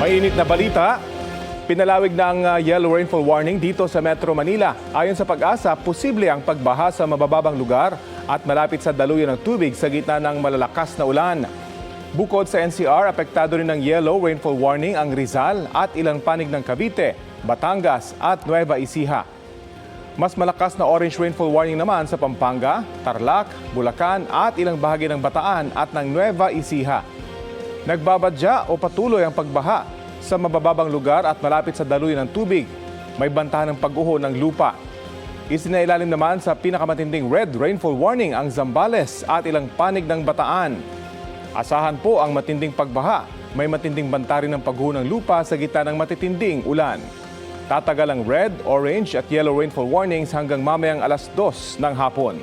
Mainit na balita, pinalawig na ang yellow rainfall warning dito sa Metro Manila. Ayon sa Pag-asa, posible ang pagbaha sa mabababang lugar at malapit sa daluyan ng tubig sa gitna ng malalakas na ulan. Bukod sa NCR, apektado rin ng yellow rainfall warning ang Rizal at ilang panig ng Cavite, Batangas at Nueva Ecija. Mas malakas na orange rainfall warning naman sa Pampanga, Tarlac, Bulacan at ilang bahagi ng Bataan at ng Nueva Ecija. Nagbabadya o patuloy ang pagbaha sa mabababang lugar at malapit sa daluyan ng tubig. May bantahan ng pag-uho ng lupa. Isinailalim naman sa pinakamatinding red rainfall warning ang Zambales at ilang panig ng Bataan. Asahan po ang matinding pagbaha. May matinding banta rin ng pag-uho ng lupa sa gitna ng matitinding ulan. Tatagal ang red, orange at yellow rainfall warnings hanggang mamayang 2:00 ng hapon.